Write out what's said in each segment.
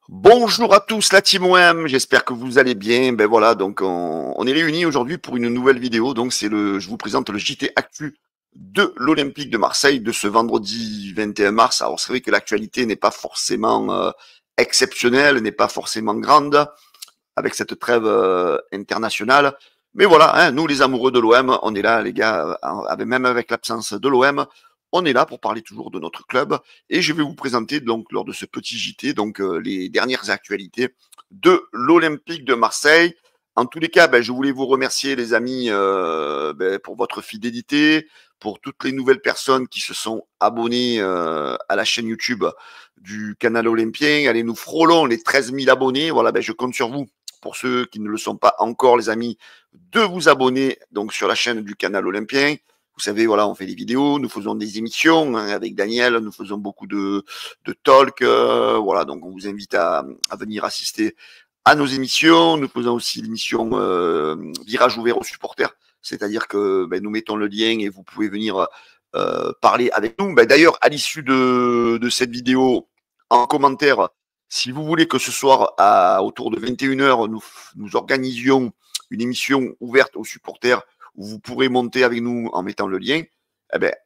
Bonjour à tous la team OM, j'espère que vous allez bien. Ben voilà, donc on est réunis aujourd'hui pour une nouvelle vidéo. Donc je vous présente le JT Actu de l'Olympique de Marseille de ce vendredi 21 mars. Alors c'est vrai que l'actualité n'est pas forcément exceptionnelle, n'est pas forcément grande avec cette trêve internationale. Mais voilà, hein, nous les amoureux de l'OM, on est là les gars, même avec l'absence de l'OM, on est là pour parler toujours de notre club. Et je vais vous présenter donc lors de ce petit JT donc les dernières actualités de l'Olympique de Marseille. En tous les cas, je voulais vous remercier les amis pour votre fidélité, pour toutes les nouvelles personnes qui se sont abonnées à la chaîne YouTube du canal Olympien. Allez, nous frôlons les 13 000 abonnés. Voilà, je compte sur vous pour ceux qui ne le sont pas encore, les amis, de vous abonner donc sur la chaîne du canal Olympien. Vous savez, voilà, on fait des vidéos, nous faisons des émissions hein, avec Daniel, nous faisons beaucoup de talk. Voilà, donc on vous invite à venir assister à nos émissions. Nous faisons aussi l'émission Virage ouvert aux supporters, c'est-à-dire que nous mettons le lien et vous pouvez venir parler avec nous. D'ailleurs, à l'issue de cette vidéo, en commentaire, si vous voulez que ce soir, autour de 21h, nous organisions une émission ouverte aux supporters où vous pourrez monter avec nous en mettant le lien,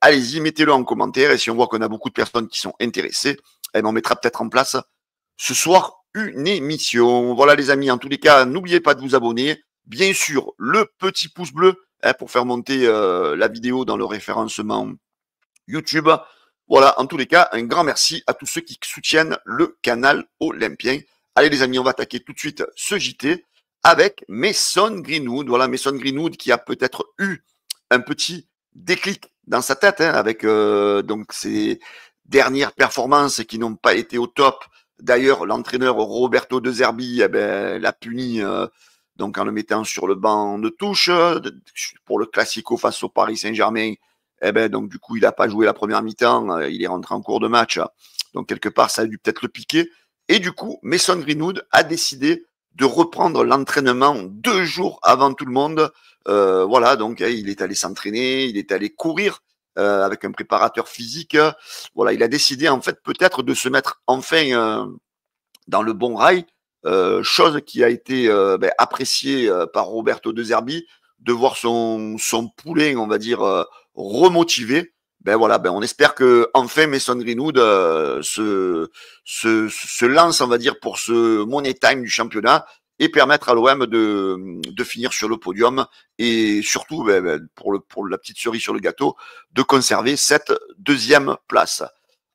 allez-y, mettez-le en commentaire. Et si on voit qu'on a beaucoup de personnes qui sont intéressées, on mettra peut-être en place ce soir une émission. Voilà les amis, en tous les cas, n'oubliez pas de vous abonner. Bien sûr, le petit pouce bleu pour faire monter la vidéo dans le référencement YouTube. Voilà, en tous les cas, un grand merci à tous ceux qui soutiennent le canal Olympien. Allez les amis, on va attaquer tout de suite ce JT avec Mason Greenwood. Voilà, Mason Greenwood qui a peut-être eu un petit déclic dans sa tête avec donc ses dernières performances qui n'ont pas été au top. D'ailleurs, l'entraîneur Roberto De Zerbi l'a puni donc en le mettant sur le banc de touche pour le Classico face au Paris Saint-Germain. Donc du coup, il n'a pas joué la première mi-temps, il est rentré en cours de match. Donc quelque part, ça a dû peut-être le piquer. Et du coup, Mason Greenwood a décidé de reprendre l'entraînement 2 jours avant tout le monde. Voilà, donc il est allé s'entraîner, il est allé courir avec un préparateur physique. Voilà, il a décidé en fait peut-être de se mettre enfin dans le bon rail, chose qui a été appréciée par Roberto De Zerbi, de voir son poulain, on va dire, remotivé. Voilà, on espère que enfin Mason Greenwood se lance, on va dire, pour ce money time du championnat et permettre à l'OM de finir sur le podium et surtout, pour la petite cerise sur le gâteau, de conserver cette 2e place.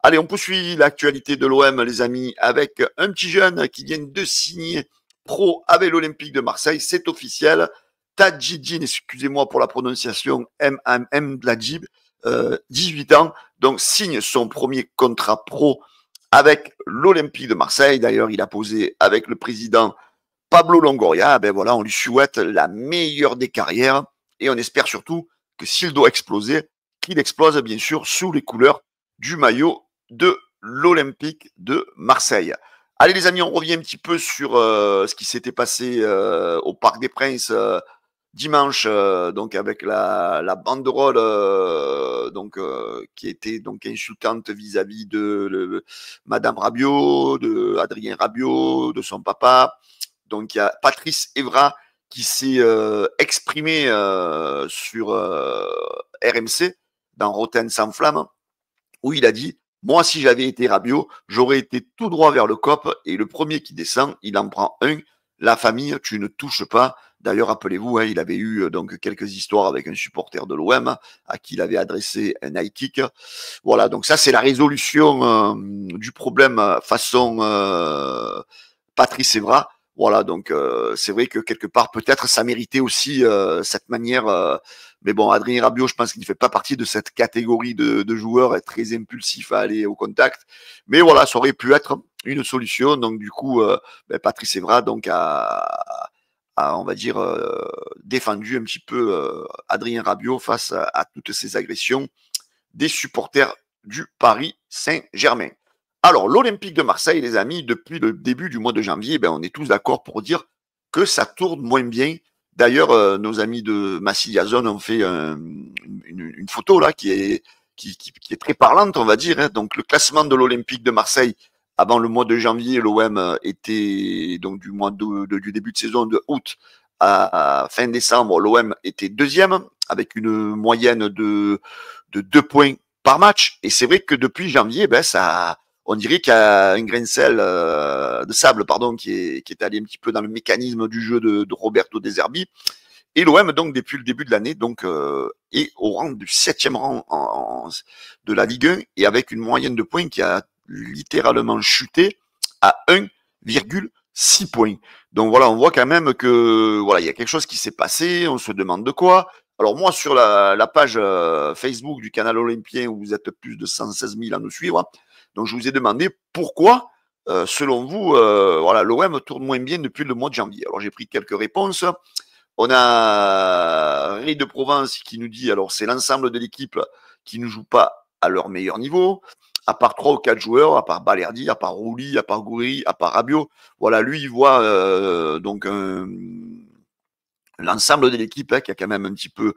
Allez, on poursuit l'actualité de l'OM, les amis, avec un petit jeune qui vient de signer pro avec l'Olympique de Marseille. C'est officiel. Tadjidine, excusez-moi pour la prononciation, Mdladjib, 18 ans, donc signe son premier contrat pro avec l'Olympique de Marseille. D'ailleurs, il a posé avec le président Pablo Longoria. Voilà, on lui souhaite la meilleure des carrières et on espère surtout que s'il doit exploser, qu'il explose bien sûr sous les couleurs du maillot de l'Olympique de Marseille. Allez les amis, on revient un petit peu sur ce qui s'était passé au Parc des Princes dimanche, donc avec la banderole qui était donc insultante vis-à-vis de Madame Rabiot, de Adrien Rabiot, de son papa. Donc il y a Patrice Evra qui s'est exprimé sur RMC dans Rotten sans flamme, où il a dit: moi, si j'avais été Rabiot, j'aurais été tout droit vers le COP et le premier qui descend, il en prend un. La famille, tu ne touches pas. D'ailleurs, rappelez-vous, il avait eu donc quelques histoires avec un supporter de l'OM à qui il avait adressé un high kick. Voilà, donc ça, c'est la résolution du problème façon Patrice Evra. Voilà, donc c'est vrai que quelque part, peut-être, ça méritait aussi cette manière. Mais bon, Adrien Rabiot, je pense qu'il ne fait pas partie de cette catégorie de joueurs très impulsifs à aller au contact. Mais voilà, ça aurait pu être une solution. Donc du coup, Patrice Evra donc on va dire, défendu un petit peu Adrien Rabiot face à toutes ces agressions des supporters du Paris Saint-Germain. Alors, l'Olympique de Marseille, les amis, depuis le début du mois de janvier, on est tous d'accord pour dire que ça tourne moins bien. D'ailleurs, nos amis de Massilia Zone ont fait une photo là qui est très parlante, on va dire. Donc, le classement de l'Olympique de Marseille avant le mois de janvier, l'OM était, donc du mois du début de saison de août à fin décembre, l'OM était deuxième avec une moyenne de 2 points par match. Et c'est vrai que depuis janvier, ben ça, on dirait qu'il y a un grain de sel, de sable, pardon, qui est allé un petit peu dans le mécanisme du jeu de Roberto De Zerbi. Et l'OM, donc, depuis le début de l'année, donc, est au rang du 7e rang de la Ligue 1 et avec une moyenne de points qui a littéralement chuté à 1,6 points. Donc voilà, on voit quand même que voilà, il y a quelque chose qui s'est passé, on se demande de quoi. Alors moi, sur la page Facebook du canal Olympien, où vous êtes plus de 116 000 à nous suivre, donc je vous ai demandé pourquoi, selon vous, voilà, l'OM tourne moins bien depuis le mois de janvier. Alors j'ai pris quelques réponses. On a Ray de Provence qui nous dit, alors c'est l'ensemble de l'équipe qui ne joue pas à leur meilleur niveau, à part 3 ou 4 joueurs, à part Balerdi, à part Rouli, à part Gouiri, à part Rabiot. Voilà, lui, il voit donc l'ensemble de l'équipe qui a quand même un petit peu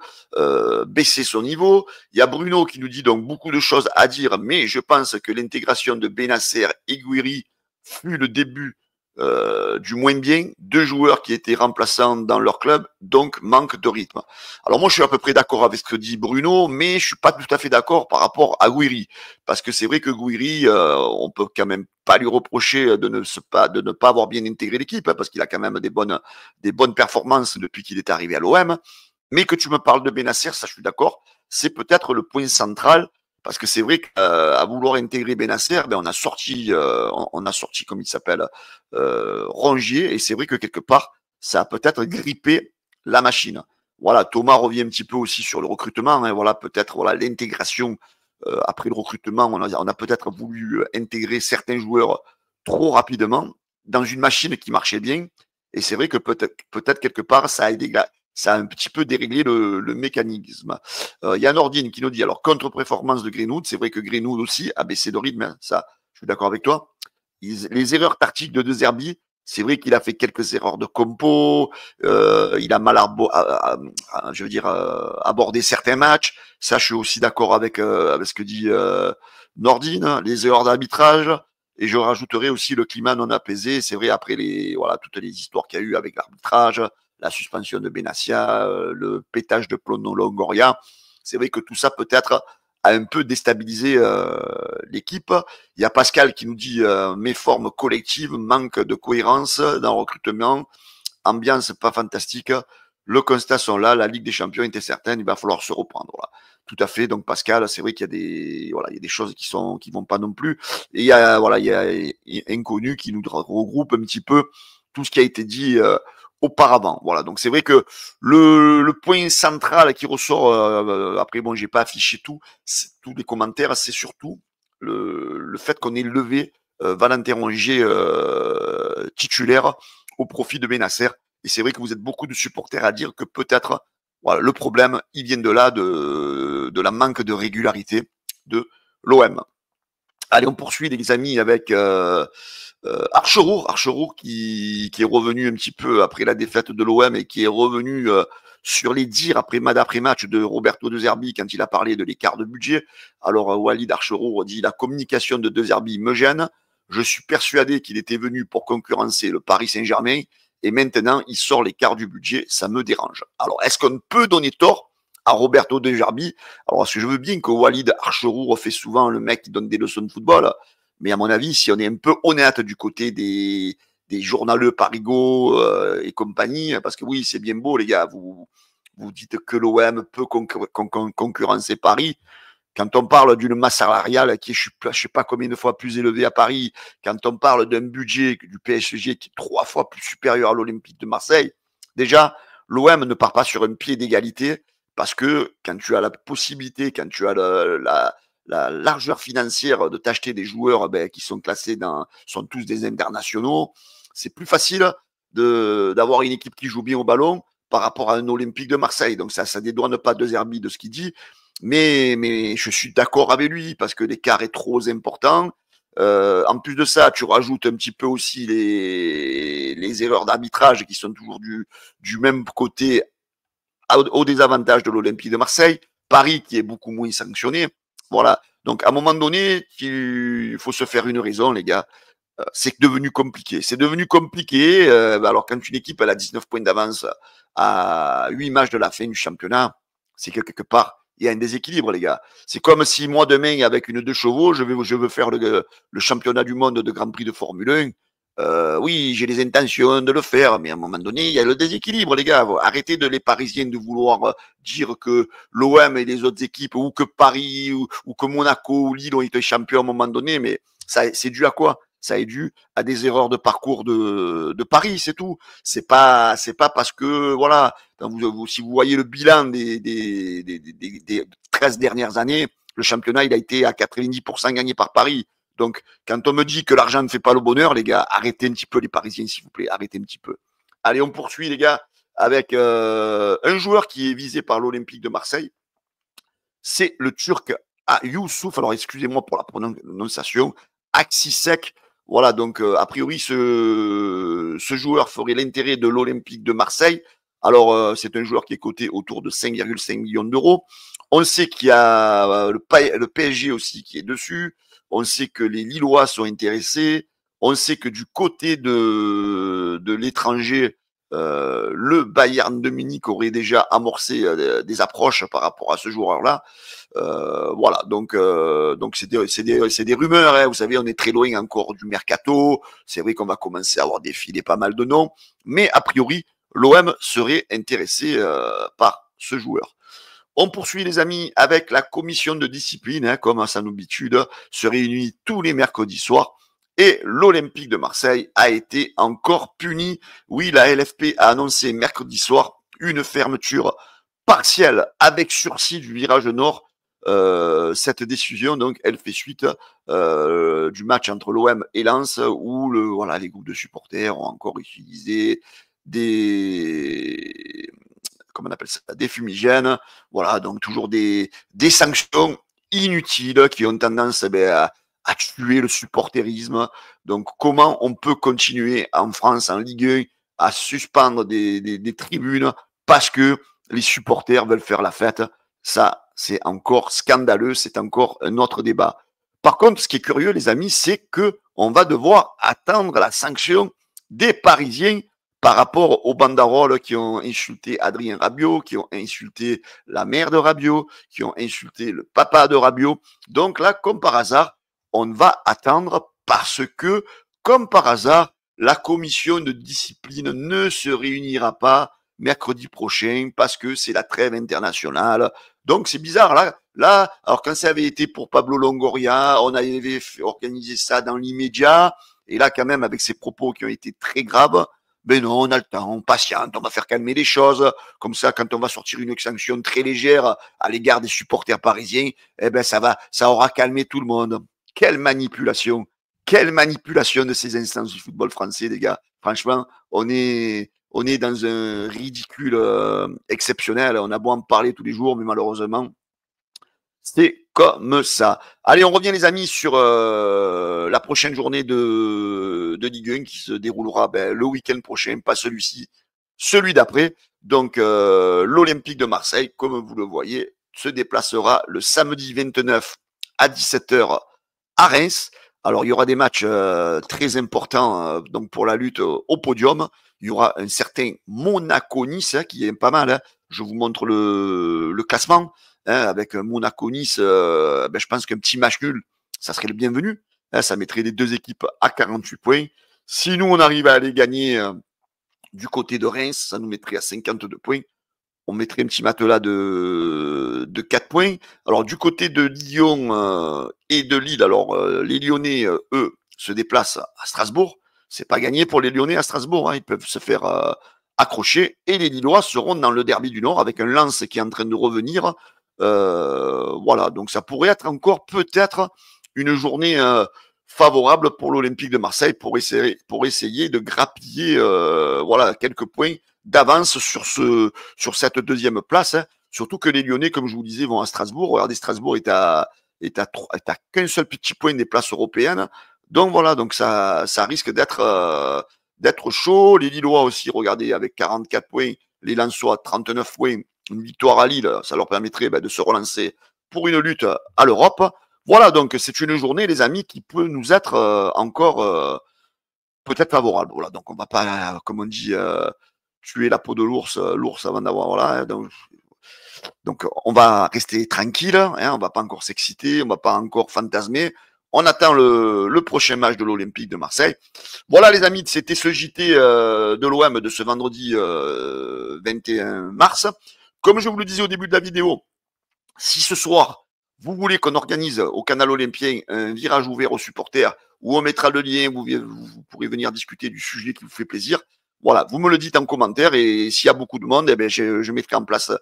baissé son niveau. Il y a Bruno qui nous dit donc beaucoup de choses à dire, mais je pense que l'intégration de Benasser et Gouiri fut le début du moins bien, 2 joueurs qui étaient remplaçants dans leur club, donc manque de rythme. Alors moi je suis à peu près d'accord avec ce que dit Bruno, mais je suis pas tout à fait d'accord par rapport à Gouiri, parce que c'est vrai que Gouiri, on peut quand même pas lui reprocher de ne pas avoir bien intégré l'équipe, parce qu'il a quand même des bonnes performances depuis qu'il est arrivé à l'OM. Mais que tu me parles de Benasser, ça je suis d'accord, c'est peut-être le point central. Parce que c'est vrai qu'à vouloir intégrer Benasser, ben on a sorti comme il s'appelle, Rongier, et c'est vrai que quelque part, ça a peut-être grippé la machine. Voilà, Thomas revient un petit peu aussi sur le recrutement. Hein, voilà, peut-être voilà l'intégration après le recrutement, on a peut-être voulu intégrer certains joueurs trop rapidement dans une machine qui marchait bien. Et c'est vrai que peut-être quelque part, ça a un petit peu déréglé le mécanisme. Il y a Nordine qui nous dit, alors, contre-performance de Greenwood, c'est vrai que Greenwood aussi a baissé de rythme, hein, ça, je suis d'accord avec toi. Les erreurs tactiques de De Zerbi, c'est vrai qu'il a fait quelques erreurs de compo, il a mal je veux dire, abordé certains matchs. Ça, je suis aussi d'accord avec ce que dit Nordine, hein, les erreurs d'arbitrage. Et je rajouterai aussi le climat non apaisé. C'est vrai, après toutes les histoires qu'il y a eu avec l'arbitrage, la suspension de Benassia, le pétage de Plono Longoria. C'est vrai que tout ça peut-être a un peu déstabilisé l'équipe. Il y a Pascal qui nous dit méforme collective, manque de cohérence dans le recrutement, ambiance pas fantastique. Le constat sont là, la Ligue des Champions était certaine, il va falloir se reprendre. Voilà. Tout à fait. Donc Pascal, c'est vrai qu'il y a des choses qui vont pas non plus. Et il y a Inconnu qui nous regroupe un petit peu tout ce qui a été dit auparavant. Voilà. Donc c'est vrai que le point central qui ressort, après bon, j'ai pas affiché tous les commentaires, c'est surtout le fait qu'on ait levé Valentin Rongier titulaire au profit de Benasser. Et c'est vrai que vous êtes beaucoup de supporters à dire que peut-être voilà, le problème, il vient de là, de la manque de régularité de l'OM. Allez, on poursuit les amis avec Archerour qui est revenu un petit peu après la défaite de l'OM et qui est revenu sur les dires après match de Roberto De Zerbi quand il a parlé de l'écart de budget. Alors Walid Archerour dit la communication de De Zerbi me gêne. Je suis persuadé qu'il était venu pour concurrencer le Paris Saint-Germain et maintenant il sort l'écart du budget, ça me dérange. Alors est-ce qu'on peut donner tort à Roberto De Zerbi? Alors parce que je veux bien que Walid Archerour fait souvent le mec qui donne des leçons de football, mais à mon avis, si on est un peu honnête du côté des journaleux Parigo et compagnie, parce que oui, c'est bien beau, les gars, vous dites que l'OM peut concurrencer Paris. Quand on parle d'une masse salariale qui est, je ne sais pas combien de fois plus élevée à Paris, quand on parle d'un budget du PSG qui est 3 fois plus supérieur à l'Olympique de Marseille, déjà, l'OM ne part pas sur un pied d'égalité parce que quand tu as la possibilité, quand tu as la largeur financière de t'acheter des joueurs qui sont classés sont tous des internationaux, c'est plus facile d'avoir une équipe qui joue bien au ballon par rapport à un Olympique de Marseille. Donc ça dédouane pas De Zerbi de ce qu'il dit, mais je suis d'accord avec lui parce que l'écart est trop important. En plus de ça, tu rajoutes un petit peu aussi les erreurs d'arbitrage qui sont toujours du même côté au désavantage de l'Olympique de Marseille. Paris qui est beaucoup moins sanctionné. Voilà. Donc à un moment donné, il faut se faire une raison, les gars. c'est devenu compliqué. C'est devenu compliqué. Alors, quand une équipe elle a 19 points d'avance à 8 matchs de la fin du championnat, c'est que quelque part, il y a un déséquilibre, les gars. C'est comme si moi, demain, avec une 2 chevaux, je veux faire le championnat du monde de Grand Prix de Formule 1. Oui, j'ai les intentions de le faire, mais à un moment donné, il y a le déséquilibre, les gars. Arrêtez de les Parisiens de vouloir dire que l'OM et les autres équipes, ou que Paris, ou que Monaco, ou Lille ont été champions à un moment donné, mais ça, c'est dû à quoi? Ça est dû à des erreurs de parcours de Paris, c'est tout. C'est pas parce que, voilà, si vous voyez le bilan des 13 dernières années, le championnat, il a été à 90% gagné par Paris. Donc, quand on me dit que l'argent ne fait pas le bonheur, les gars, arrêtez un petit peu les Parisiens, s'il vous plaît, arrêtez un petit peu. Allez, on poursuit, les gars, avec un joueur qui est visé par l'Olympique de Marseille. C'est le Turc Youssouf, alors excusez-moi pour la prononciation, Aksisek. Voilà, donc a priori, ce joueur ferait l'intérêt de l'Olympique de Marseille. Alors, c'est un joueur qui est coté autour de 5,5 millions d'euros. On sait qu'il y a le PSG aussi qui est dessus. On sait que les Lillois sont intéressés. On sait que du côté de l'étranger, le Bayern de Munich aurait déjà amorcé des approches par rapport à ce joueur-là. Voilà, donc c'est des rumeurs. Hein. Vous savez, on est très loin encore du mercato. C'est vrai qu'on va commencer à avoir défilé pas mal de noms, mais a priori, l'OM serait intéressé par ce joueur. On poursuit, les amis, avec la commission de discipline, hein, comme à son habitude, se réunit tous les mercredis soirs. Et l'Olympique de Marseille a été encore puni. Oui, la LFP a annoncé mercredi soir une fermeture partielle avec sursis du virage nord. Cette décision, donc, elle fait suite du match entre l'OM et Lens, où voilà, les groupes de supporters ont encore utilisé des comment on appelle ça, des fumigènes. Voilà, donc toujours des sanctions inutiles qui ont tendance à tuer le supporterisme. Donc, comment on peut continuer en France, en Ligue 1, à suspendre des tribunes parce que les supporters veulent faire la fête? Ça, c'est encore scandaleux, c'est encore un autre débat. Par contre, ce qui est curieux, les amis, c'est que on va devoir attendre la sanction des Parisiens par rapport aux banderoles qui ont insulté Adrien Rabiot, qui ont insulté la mère de Rabiot, qui ont insulté le papa de Rabiot. Donc là, comme par hasard, on va attendre parce que, comme par hasard, la commission de discipline ne se réunira pas mercredi prochain parce que c'est la trêve internationale. Donc c'est bizarre là, alors quand ça avait été pour Pablo Longoria, on avait organisé ça dans l'immédiat, et là quand même avec ses propos qui ont été très graves, ben non, on a le temps, on patiente, on va faire calmer les choses. Comme ça, quand on va sortir une sanction très légère à l'égard des supporters parisiens, eh ben ça aura calmé tout le monde. Quelle manipulation! Quelle manipulation de ces instances du football français, les gars. Franchement, on est dans un ridicule exceptionnel. On a beau en parler tous les jours, mais malheureusement, c'est comme ça. Allez, on revient, les amis, sur la prochaine journée de Ligue 1 qui se déroulera le week-end prochain, pas celui-ci, celui d'après. Donc, l'Olympique de Marseille, comme vous le voyez, se déplacera le samedi 29 à 17h à Reims. Alors, il y aura des matchs très importants donc pour la lutte au podium. Il y aura un certain Monaco-Nice qui est pas mal. Hein. Je vous montre le classement. Hein, avec Monaco-Nice, je pense qu'un petit match nul, ça serait le bienvenu. Hein, ça mettrait les deux équipes à 48 points. Si nous, on arrive à aller gagner du côté de Reims, ça nous mettrait à 52 points. On mettrait un petit matelas de 4 points. Alors, du côté de Lyon et de Lille, alors les Lyonnais, eux, se déplacent à Strasbourg. C'est pas gagné pour les Lyonnais à Strasbourg. Hein, ils peuvent se faire accrocher. Et les Lillois seront dans le derby du Nord avec un Lens qui est en train de revenir. Voilà, donc ça pourrait être encore peut-être une journée favorable pour l'Olympique de Marseille pour essayer de grappiller voilà, quelques points d'avance sur cette deuxième place. Hein. Surtout que les Lyonnais, comme je vous disais, vont à Strasbourg. Regardez, Strasbourg est à qu'un seul petit point des places européennes. Donc voilà, donc ça risque d'être chaud. Les Lillois aussi, regardez, avec 44 points, les Lensois 39 points. Une victoire à Lille, ça leur permettrait de se relancer pour une lutte à l'Europe. Voilà, donc c'est une journée, les amis, qui peut nous être encore peut-être favorable. Voilà, donc on va pas, comme on dit, tuer la peau de l'ours avant d'avoir, voilà, hein, donc on va rester tranquille, hein, on va pas encore s'exciter, on va pas encore fantasmer. On attend le prochain match de l'Olympique de Marseille. Voilà les amis, c'était ce JT de l'OM de ce vendredi 21 mars. Comme je vous le disais au début de la vidéo, si ce soir, vous voulez qu'on organise au canal Olympien un virage ouvert aux supporters, où on mettra le lien, vous pourrez venir discuter du sujet qui vous fait plaisir, voilà, vous me le dites en commentaire et s'il y a beaucoup de monde, eh ben, je mettrai en place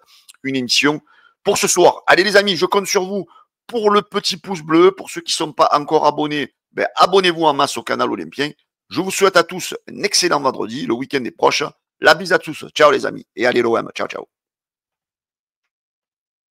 une émission pour ce soir. Allez les amis, je compte sur vous pour le petit pouce bleu. Pour ceux qui ne sont pas encore abonnés, ben, abonnez-vous en masse au canal Olympien. Je vous souhaite à tous un excellent vendredi. Le week-end est proche. La bise à tous. Ciao les amis. Et allez l'OM. Ciao, ciao.